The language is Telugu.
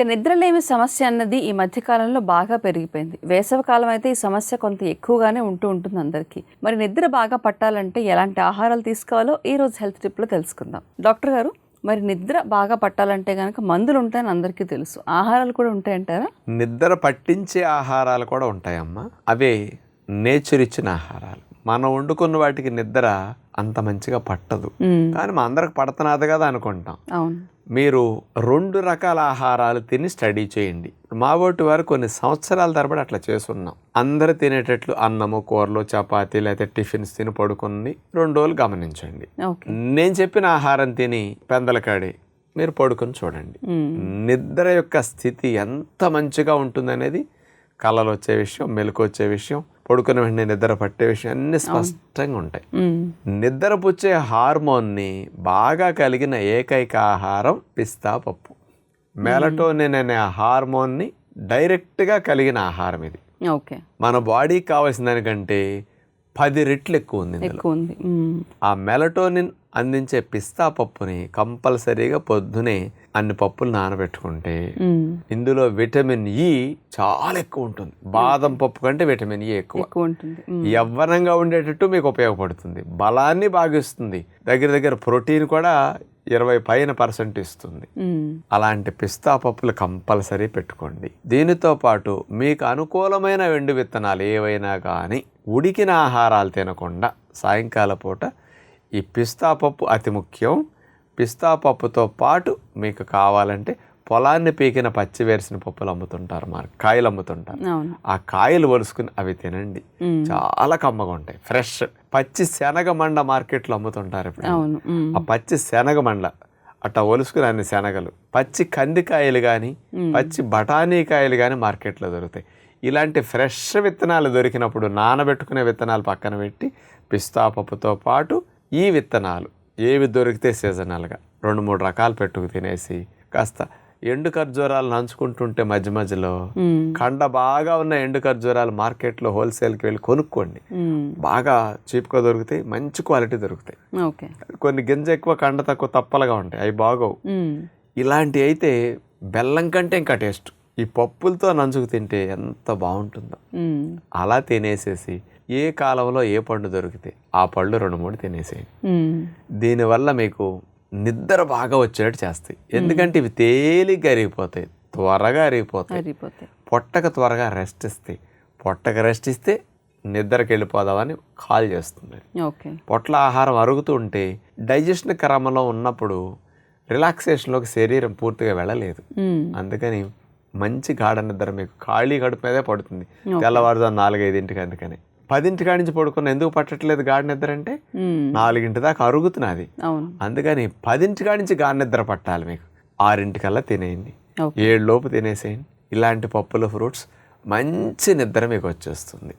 ఇక నిద్రలేమి సమస్య అన్నది ఈ మధ్య కాలంలో బాగా పెరిగిపోయింది. వేసవికాలం అయితే ఈ సమస్య కొంత ఎక్కువగానే ఉంటుంది అందరికీ. మరి నిద్ర బాగా పట్టాలంటే ఎలాంటి ఆహారాలు తీసుకోవాలో ఈ రోజు హెల్త్ టిప్లో తెలుసుకుందాం. డాక్టర్ గారు, మరి నిద్ర బాగా పట్టాలంటే కనుక మందులు ఉంటాయని అందరికీ తెలుసు, ఆహారాలు కూడా ఉంటాయంటారా? నిద్ర పట్టించే ఆహారాలు కూడా ఉంటాయమ్మా. అవే నేచర్ ఇచ్చిన ఆహారాలు. మనం వండుకున్న వాటికి నిద్ర అంత మంచిగా పట్టదు, కానీ మా అందరికి పడుతున్నది కదా అనుకుంటాం. అవును. మీరు 2 రకాల ఆహారాలు తిని స్టడీ చేయండి. మా ఓటి వారు కొన్ని సంవత్సరాల తరబడి అట్లా చేస్తున్నాం. అందరూ తినేటట్లు అన్నము, కూరలు, చపాతీ లేకపోతే టిఫిన్స్ తిని పడుకుని 2 రోజులు గమనించండి. నేను చెప్పిన ఆహారం తిని పెందలకాడి మీరు పడుకొని చూడండి. నిద్ర యొక్క స్థితి ఎంత మంచిగా ఉంటుందనేది కళలు వచ్చే విషయం, మెలకు వచ్చే విషయం, పడుకునే వెంటనే నిద్ర పట్టే విషయం అన్ని స్పష్టంగా ఉంటాయి. నిద్ర పుచ్చే హార్మోన్ని బాగా కలిగిన ఏకైక ఆహారం పిస్తా పప్పు. మెలటోనిన్ అనే హార్మోన్ని డైరెక్ట్గా కలిగిన ఆహారం ఇది. మన బాడీకి కావాల్సిన దానికంటే 10 రెట్లు ఎక్కువ ఉంది. ఆ మెలటోనిన్ అందించే పిస్తా పప్పుని కంపల్సరీగా పొద్దునే అన్ని పప్పులు నానబెట్టుకుంటే ఇందులో విటమిన్ ఇ చాలా ఎక్కువ ఉంటుంది. బాదం పప్పు కంటే విటమిన్ ఇ ఎక్కువ ఉంటుంది. యవ్వనంగా ఉండేటట్టు మీకు ఉపయోగపడుతుంది. బలాన్ని బాగా ఇస్తుంది. దగ్గర ప్రోటీన్ కూడా 20% ఇస్తుంది. అలాంటి పిస్తా పప్పులు కంపల్సరీ పెట్టుకోండి. దీనితో పాటు మీకు అనుకూలమైన ఎండు విత్తనాలు ఏవైనా కానీ ఉడికిన ఆహారాలు తినకుండా సాయంకాల పూట ఈ పిస్తా పప్పు అతి ముఖ్యం. పిస్తా పప్పుతో పాటు మీకు కావాలంటే పొలాన్ని పీకిన పచ్చి వేసిన పప్పులు అమ్ముతుంటారు, కాయలు అమ్ముతుంటారు. ఆ కాయలు ఒలుసుకుని అవి తినండి, చాలా కమ్మగా ఉంటాయి. ఫ్రెష్ పచ్చి శనగ మండ మార్కెట్లో అమ్ముతుంటారు. ఇప్పుడు ఆ పచ్చి శనగ మండ అట్లా ఒలుసుకుని అన్ని శనగలు, పచ్చి కందికాయలు కానీ పచ్చి బఠానీ కాయలు కానీ మార్కెట్లో దొరుకుతాయి. ఇలాంటి ఫ్రెష్ విత్తనాలు దొరికినప్పుడు నానబెట్టుకునే విత్తనాలు పక్కన పెట్టి పిస్తా పప్పుతో పాటు ఈ విత్తనాలు ఏవి దొరికితే సీజనల్గా 2-3 రకాలు పెట్టుకు తినేసి కాస్త ఎండు ఖర్జూరాలు నంచుకుంటుంటే మధ్యలో కండ బాగా ఉన్న ఎండు ఖర్జూరాలు మార్కెట్లో హోల్సేల్కి వెళ్ళి కొనుక్కోండి. బాగా చీప్గా దొరుకుతాయి, మంచి క్వాలిటీ దొరుకుతాయి. కొన్ని గింజ ఎక్కువ కండ తక్కువ తప్పలుగా ఉంటాయి, అవి బాగోవు. ఇలాంటివి అయితే బెల్లం కంటే ఇంకా టేస్ట్. ఈ పప్పులతో నంచుకు తింటే ఎంత బాగుంటుందో. అలా తినేసేసి ఏ కాలంలో ఏ పండు దొరికితే ఆ పళ్ళు 2-3 తినేసేయండి. దీనివల్ల మీకు నిద్ర బాగా వచ్చేటట్టు చేస్తాయి. ఎందుకంటే ఇవి తేలిగ్గా అరిగిపోతాయి, త్వరగా అరిగిపోతాయి. పొట్టకు త్వరగా రెస్ట్ ఇస్తాయి. పొట్టకు రెస్ట్ ఇస్తే నిద్రకి వెళ్ళిపోదామని కాల్ చేస్తుంది. పొట్ల ఆహారం అరుగుతూ ఉంటే డైజెషన్ క్రమంలో ఉన్నప్పుడు రిలాక్సేషన్లోకి శరీరం పూర్తిగా వెళ్ళలేదు. అందుకని మంచి గాఢ నిద్ర మీకు ఖాళీ కడుపు మీదే పడుతుంది. తెల్లవారుజాము 4-5 అందుకని 10 కాడి నుంచి పడుకున్న ఎందుకు పట్టట్లేదు గాఢ నిద్ర అంటే 4 దాకా అరుగుతున్నది. అందుకని 10 కాడి నుంచి గాఢ నిద్ర పట్టాలి. మీకు 6 తినేయండి, 7 లోపు తినేసేయండి. ఇలాంటి పప్పులు, ఫ్రూట్స్ మంచి నిద్ర మీకు వచ్చేస్తుంది.